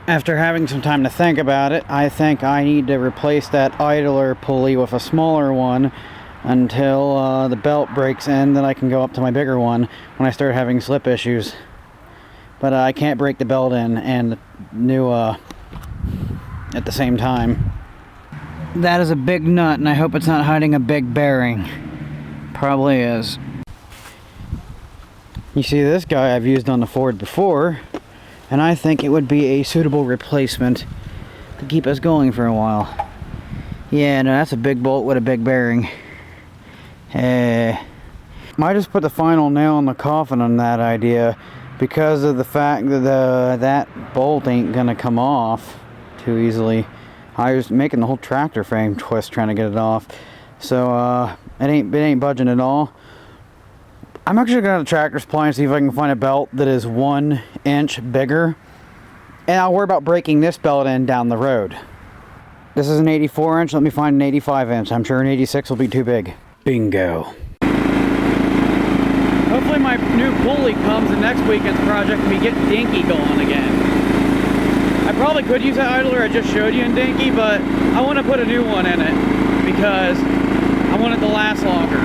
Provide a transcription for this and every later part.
After having some time to think about it, I think I need to replace that idler pulley with a smaller one until the belt breaks in, then I can go up to my bigger one when I start having slip issues. But I can't break the belt in and the new at the same time. That is a big nut, and I hope it's not hiding a big bearing. Probably is. You see, this guy I've used on the Ford before, and I think it would be a suitable replacement to keep us going for a while. Yeah, no, that's a big bolt with a big bearing. Might just put the final nail in the coffin on that idea, because of the fact that that bolt ain't gonna come off too easily. I was making the whole tractor frame twist trying to get it off, so it ain't budging at all. I'm actually gonna go to the tractor supply and see if I can find a belt that is 1 inch bigger, and I'll worry about breaking this belt in down the road. This is an 84 inch. Let me find an 85 inch. I'm sure an 86 will be too big. Bingo. Hopefully my new pulley comes in next weekend's project and we get Dinky going again. I probably could use that idler I just showed you in Dinky, but I want to put a new one in it because I want it to last longer.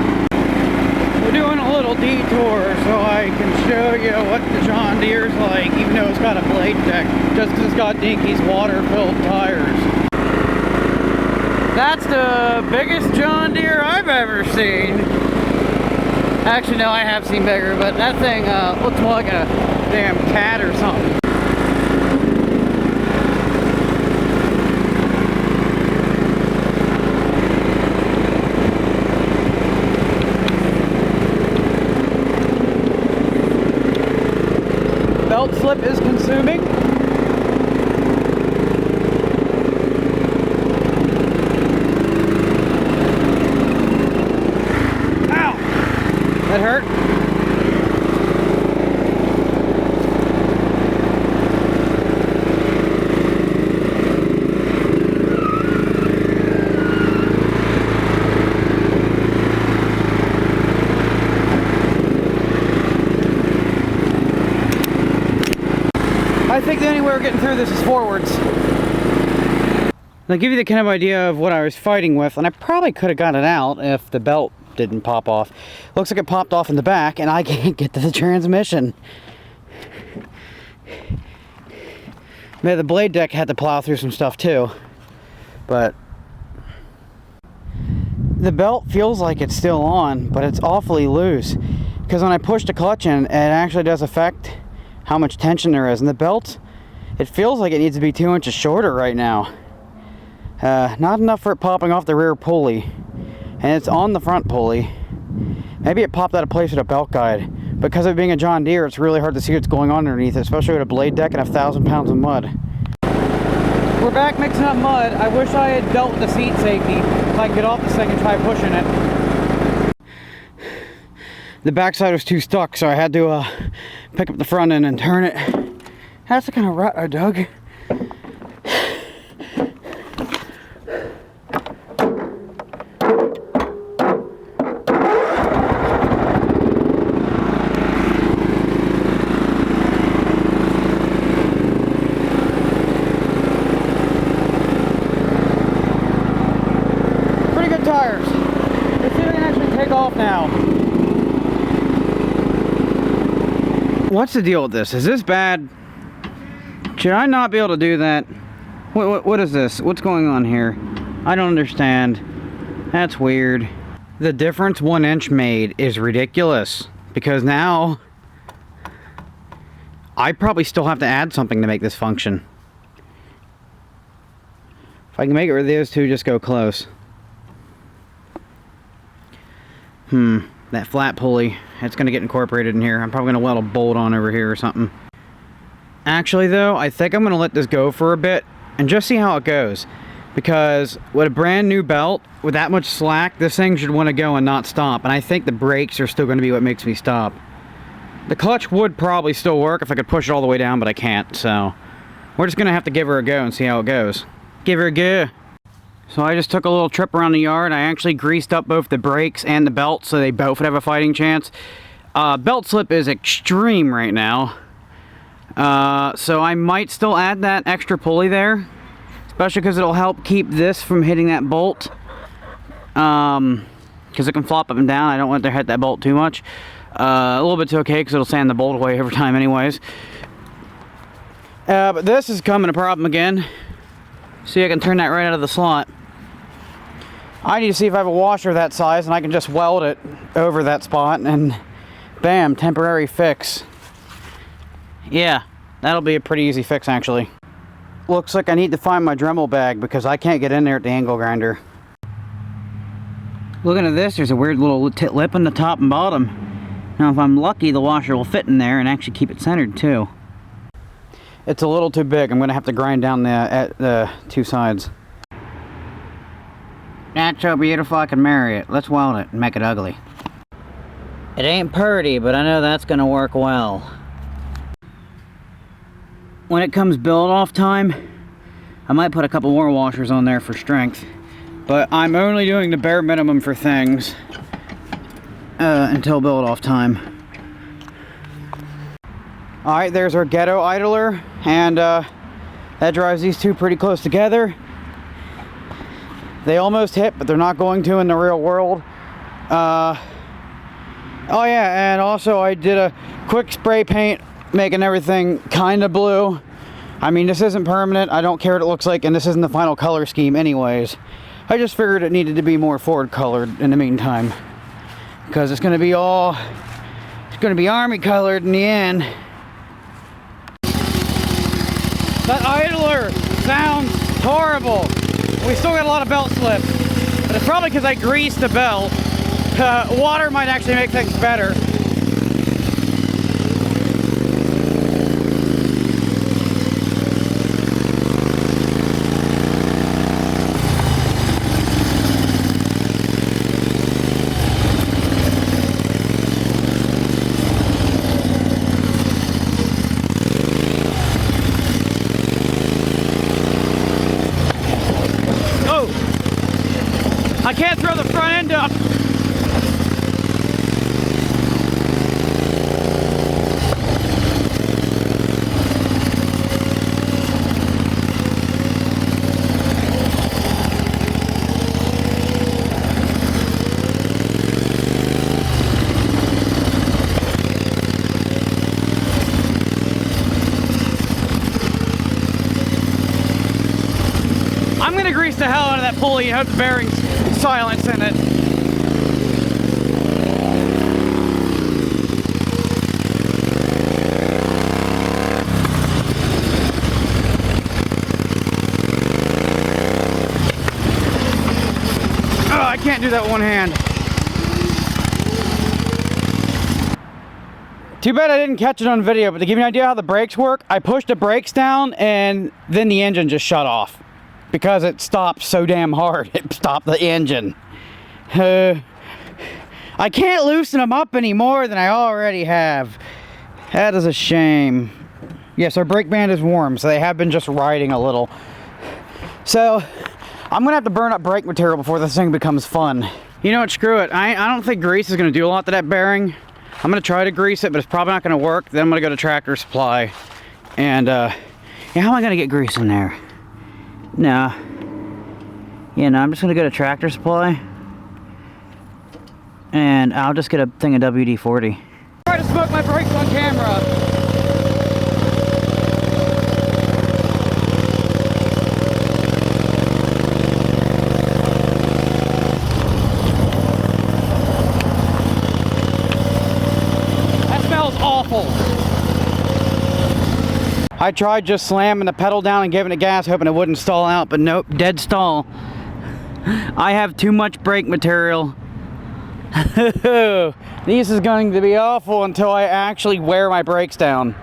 We're doing a little detour so I can show you what the John Deere's like, even though it's got a blade deck, just because it's got Dinky's water-filled tires. That's the biggest John Deere I've ever seen. Actually, no, I have seen bigger, but that thing looks more like a damn cat or something. Belt slip is consuming. That hurt? I think the only way we're getting through this is forwards. I'll give you the kind of idea of what I was fighting with, and I probably could have got it out if the belt didn't pop off. Looks like it popped off in the back and I can't get to the transmission. Man, the blade deck had to plow through some stuff too, but the belt feels like it's still on, but it's awfully loose because when I push the clutch in, it actually does affect how much tension there is. And the belt, it feels like it needs to be 2 inches shorter right now. Not enough for it popping off the rear pulley. And it's on the front pulley. Maybe it popped out of place with a belt guide. Because of it being a John Deere, it's really hard to see what's going on underneath, especially with a blade deck and 1,000 pounds of mud. We're back mixing up mud. I wish I had dealt with the seat safety so I could get off this thing and try pushing it. The backside was too stuck, so I had to pick up the front end and turn it. That's the kind of rut I dug. Tires. Let's see if we can actually take off now. What's the deal with this? Is this bad? Should I not be able to do that? What is this? What's going on here? I don't understand. That's weird. The difference 1 inch made is ridiculous, because now I probably still have to add something to make this function. If I can make it where those two just go close. That flat pulley, it's going to get incorporated in here. I'm probably going to weld a bolt on over here or something. Actually though, I think I'm going to let this go for a bit and just see how it goes. Because with a brand new belt, with that much slack, this thing should want to go and not stop. And I think the brakes are still going to be what makes me stop. The clutch would probably still work if I could push it all the way down, but I can't. So we're just going to have to give her a go and see how it goes. Give her a go. So I just took a little trip around the yard. I actually greased up both the brakes and the belt so they both would have a fighting chance. Belt slip is extreme right now. So I might still add that extra pulley there, especially because it'll help keep this from hitting that bolt. Because it can flop up and down. I don't want it to hit that bolt too much. A little bit's okay because it'll sand the bolt away over time anyways. But this is becoming a problem again. See, I can turn that right out of the slot. I need to see if I have a washer that size and I can just weld it over that spot and bam, temporary fix. Yeah, that'll be a pretty easy fix actually. Looks like I need to find my Dremel bag because I can't get in there at the angle grinder. Looking at this, there's a weird little lip on the top and bottom. Now if I'm lucky, the washer will fit in there and actually keep it centered too. It's a little too big. I'm going to have to grind down the two sides. That's so beautiful I can marry it. Let's weld it and make it ugly. It ain't pretty, but I know that's going to work well. When it comes build off time, I might put a couple more washers on there for strength. But I'm only doing the bare minimum for things until build off time. Alright, there's our Ghetto Idler, and that drives these two pretty close together. They almost hit, but they're not going to in the real world. Oh yeah, and also I did a quick spray paint, making everything kind of blue. I mean, this isn't permanent, I don't care what it looks like, and this isn't the final color scheme anyways. I just figured it needed to be more forward colored in the meantime. Because it's going to be army colored in the end. That idler sounds horrible. We still got a lot of belt slip, but it's probably because I greased the belt. Water might actually make things better. I can't throw the front end up. I'm gonna grease the hell out of that pulley and hope the bearings silence in it. Oh, I can't do that with one hand. Too bad I didn't catch it on video, but to give you an idea how the brakes work, I pushed the brakes down and then the engine just shut off. Because it stopped so damn hard, it stopped the engine. I can't loosen them up any more than I already have. That is a shame. Yes, our brake band is warm, so they have been just riding a little. So, I'm gonna have to burn up brake material before this thing becomes fun. You know what, screw it. I don't think grease is gonna do a lot to that bearing. I'm gonna try to grease it, but it's probably not gonna work. Then I'm gonna go to Tractor Supply. And, yeah, how am I gonna get grease in there? No. Yeah, no, I'm just gonna go to Tractor Supply and I'll just get a thing of WD-40. Try to smoke my brakes on camera. That smells awful. I tried just slamming the pedal down and giving it gas, hoping it wouldn't stall out, but nope, dead stall. I have too much brake material. This is going to be awful until I actually wear my brakes down.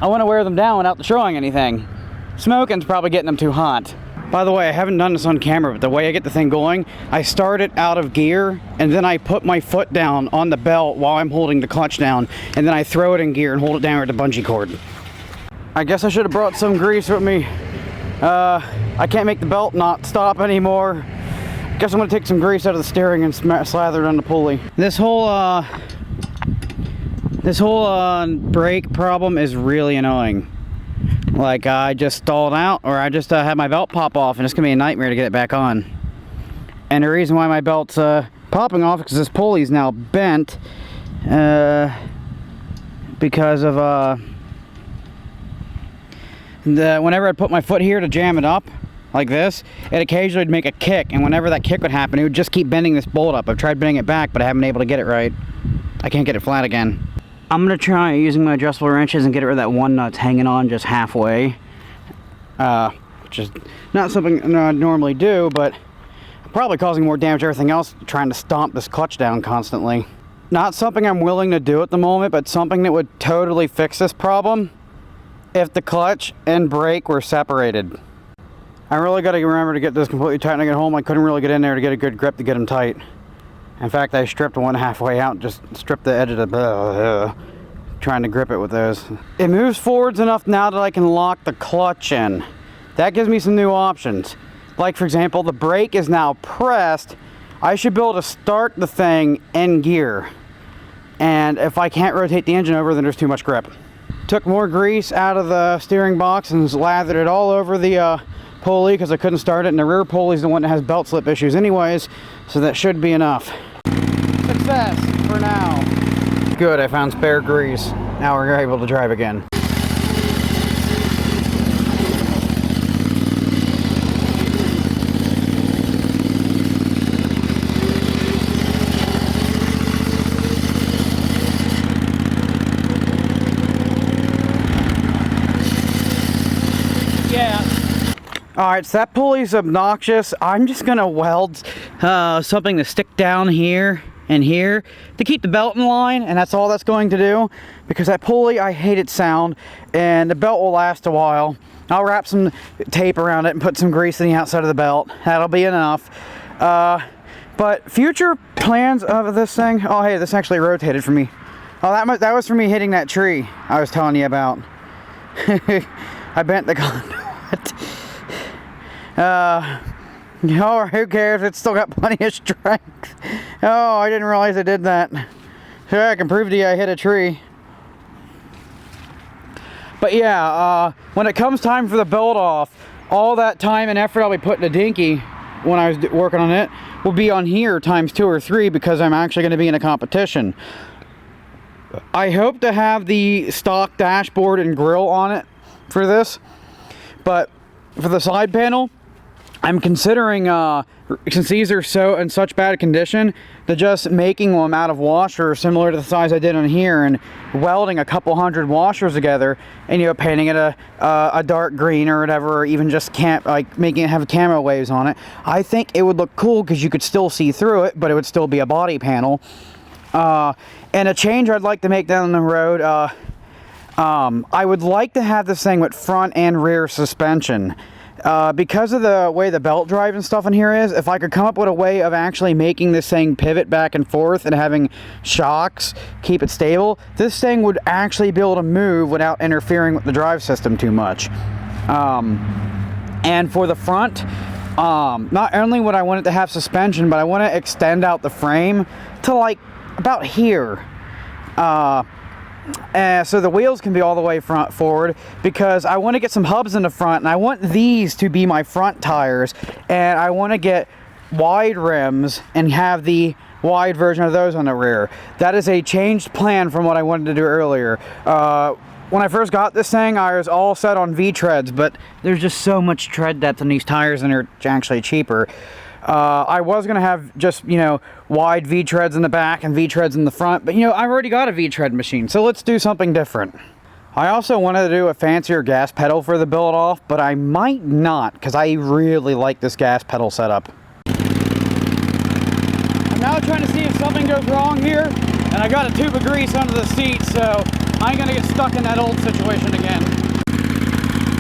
I want to wear them down without destroying anything. Smoking's probably getting them too hot. By the way, I haven't done this on camera, but the way I get the thing going, I start it out of gear, and then I put my foot down on the belt while I'm holding the clutch down, and then I throw it in gear and hold it down with the bungee cord. I guess I should have brought some grease with me. I can't make the belt not stop anymore. Guess I'm gonna take some grease out of the steering and slather it on the pulley. This whole This whole brake problem is really annoying. Like, I just stalled out, or I just had my belt pop off, and it's gonna be a nightmare to get it back on. And the reason why my belt's popping off is because this pulley's now bent, because of whenever I put my foot here to jam it up, like this, it occasionally would make a kick, and whenever that kick would happen, it would just keep bending this bolt up. I've tried bending it back, but I haven't been able to get it right. I can't get it flat again. I'm gonna try using my adjustable wrenches and get rid of that one nut hanging on just halfway. Which is not something I normally do, but probably causing more damage to everything else, trying to stomp this clutch down constantly. Not something I'm willing to do at the moment, but something that would totally fix this problem if the clutch and brake were separated. I really got to remember to get this completely tight when I get home. I couldn't really get in there to get a good grip to get them tight. In fact, I stripped one halfway out, just stripped the edge of the trying to grip it with those. It moves forwards enough now that I can lock the clutch in. That gives me some new options. Like, for example, the brake is now pressed. I should be able to start the thing in gear. And if I can't rotate the engine over, then there's too much grip. Took more grease out of the steering box and lathered it all over the pulley because I couldn't start it, and the rear pulley is the one that has belt slip issues anyways, so that should be enough. Success for now. Good, I found spare grease. Now we're able to drive again. Alright, so that pulley's obnoxious. I'm just gonna weld something to stick down here and here to keep the belt in line, and that's all that's going to do, because that pulley, I hate its sound, and the belt will last a while. I'll wrap some tape around it and put some grease on the outside of the belt. That'll be enough. But future plans of this thing, oh hey, this actually rotated for me. Oh, that was for me hitting that tree I was telling you about. I bent the conduit. Oh, who cares? It's still got plenty of strength. Oh, I didn't realize I did that. Sure, I can prove to you I hit a tree. But yeah, when it comes time for the belt off, all that time and effort I'll be putting a dinky when I was working on it will be on here times 2 or 3, because I'm actually going to be in a competition. I hope to have the stock dashboard and grille on it for this, but for the side panel, I'm considering, since these are so in such bad condition, to just making them out of washers similar to the size I did on here, and welding a couple hundred washers together, and painting it a dark green or whatever, or even just making it have camo waves on it. I think it would look cool because you could still see through it, but it would still be a body panel. And a change I'd like to make down the road, I would like to have this thing with front and rear suspension. Because of the way the belt drive and stuff in here is, if I could come up with a way of actually making this thing pivot back and forth and having shocks keep it stable, this thing would actually be able to move without interfering with the drive system too much. And for the front, not only would I want it to have suspension, but I want to extend out the frame to like about here. So the wheels can be all the way forward, because I want to get some hubs in the front, and I want these to be my front tires, and I want to get wide rims and have the wide version of those on the rear. That is a changed plan from what I wanted to do earlier. When I first got this thing, I was all set on V-treads, but there's just so much tread depth in these tires, and they're actually cheaper. I was going to have just, wide V-treads in the back and V-treads in the front, but, I've already got a V-tread machine, so let's do something different. I also wanted to do a fancier gas pedal for the build off, but I might not, because I really like this gas pedal setup. I'm now trying to see if something goes wrong here, and I got a tube of grease under the seat, so I ain't going to get stuck in that old situation again.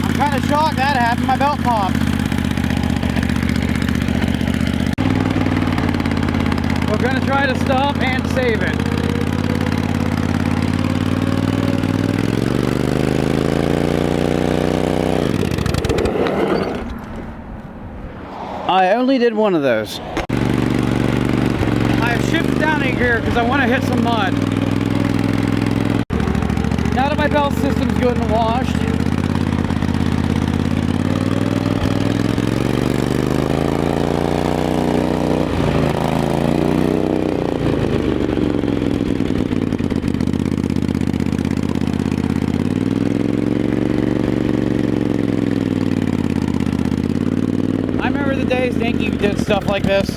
I'm kind of shocked that happened, my belt popped. We're going to try to stop and save it. I only did one of those. I have shifted down a gear because I want to hit some mud. My belt system's good and washed. I remember the days Dinky did stuff like this.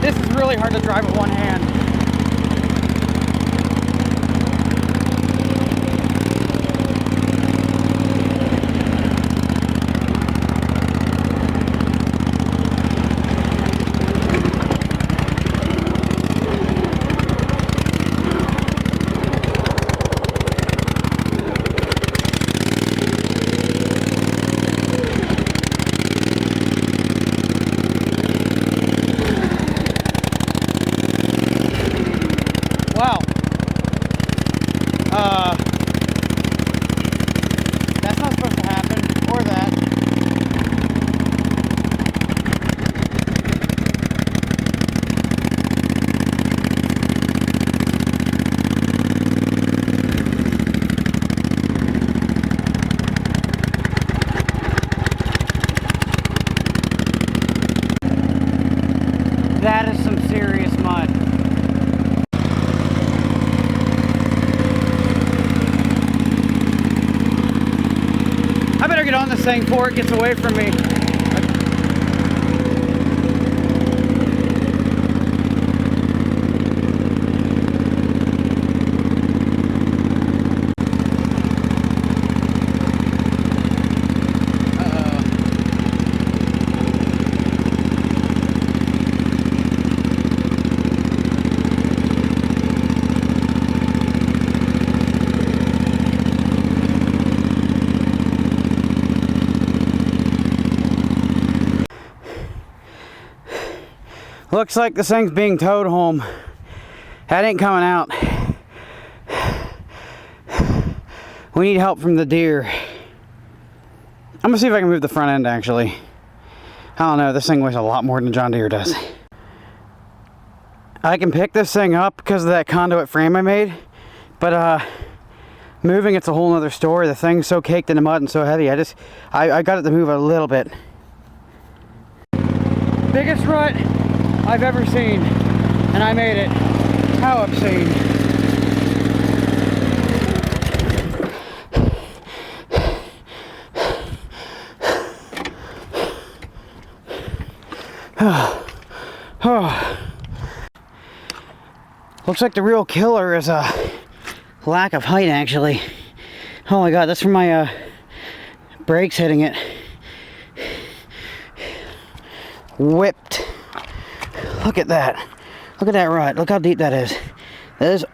This is really hard to drive with one hand. Wow. That's not supposed to happen, or that. That is some serious mud. I better get on this thing before it gets away from me. Looks like this thing's being towed home. That ain't coming out. We need help from the deer. I'm gonna see if I can move the front end actually. I don't know, this thing weighs a lot more than John Deere does. I can pick this thing up because of that conduit frame I made, but moving it's a whole nother story. The thing's so caked in the mud and so heavy, I got it to move a little bit. Biggest rut I've ever seen, and I made it. How obscene. Looks like the real killer is a lack of height actually. Oh my god, that's from my brakes hitting it. Whipped. Look at that. Look at that rut. Look how deep that is. That is,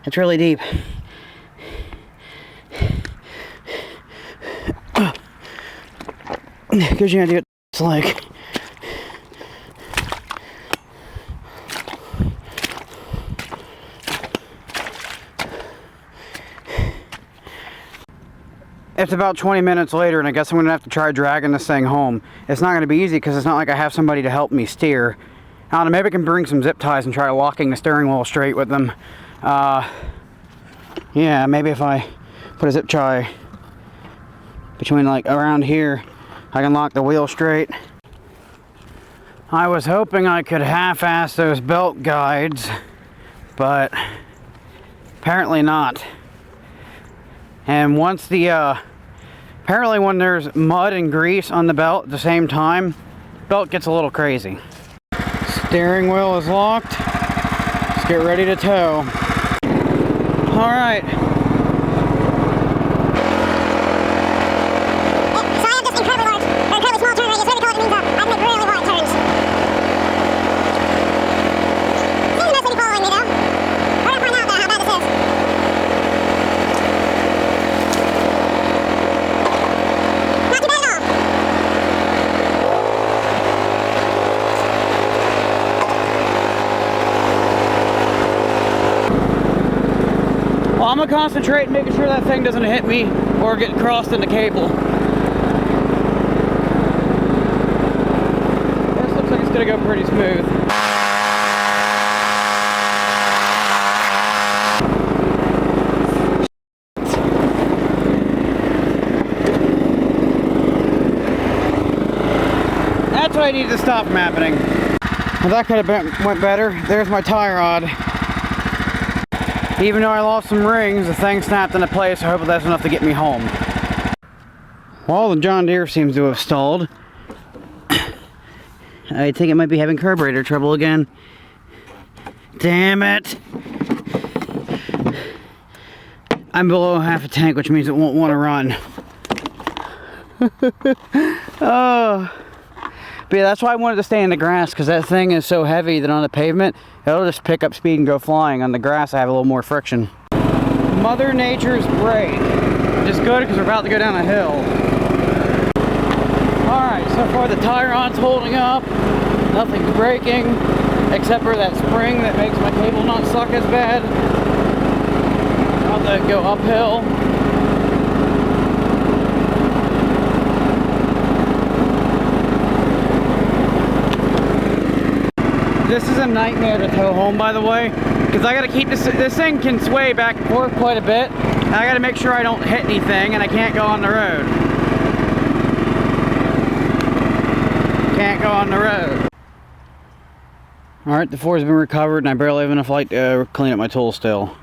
it's really deep. Gives you an idea what it's like. It's about 20 minutes later, and I guess I'm gonna have to try dragging this thing home. It's not gonna be easy because it's not like I have somebody to help me steer. I don't know, maybe I can bring some zip ties and try locking the steering wheel straight with them. Yeah, maybe if I put a zip tie between like around here, I can lock the wheel straight. I was hoping I could half-ass those belt guides, but apparently not. And once the, apparently when there's mud and grease on the belt at the same time, belt gets a little crazy. Steering wheel is locked. Let's get ready to tow. All right. So I have this incredibly large, or incredibly small turn radius. What do we call it? It means I can make really wide turns. Well, I'm gonna concentrate on making sure that thing doesn't hit me or get crossed in the cable. This looks like it's gonna go pretty smooth. That's what I needed to stop from happening. Well, that could have went better. There's my tie rod. Even though I lost some rings, the thing snapped into place. I hope that's enough to get me home. Well, the John Deere seems to have stalled. I think it might be having carburetor trouble again. Damn it! I'm below half a tank, which means it won't want to run. Oh. But yeah, that's why I wanted to stay in the grass, because that thing is so heavy that on the pavement, it'll just pick up speed and go flying. On the grass, I have a little more friction. Mother Nature's brake. Which is good, because we're about to go down a hill. Alright, so far the tire rod's holding up. Nothing's breaking, except for that spring that makes my cable not suck as bad. I'll have to go uphill. This is a nightmare to tow home, by the way, because I gotta keep this thing can sway back and forth quite a bit, and I gotta make sure I don't hit anything, and I can't go on the road. Can't go on the road. Alright, the floor's been recovered, and I barely have enough light to clean up my tools still.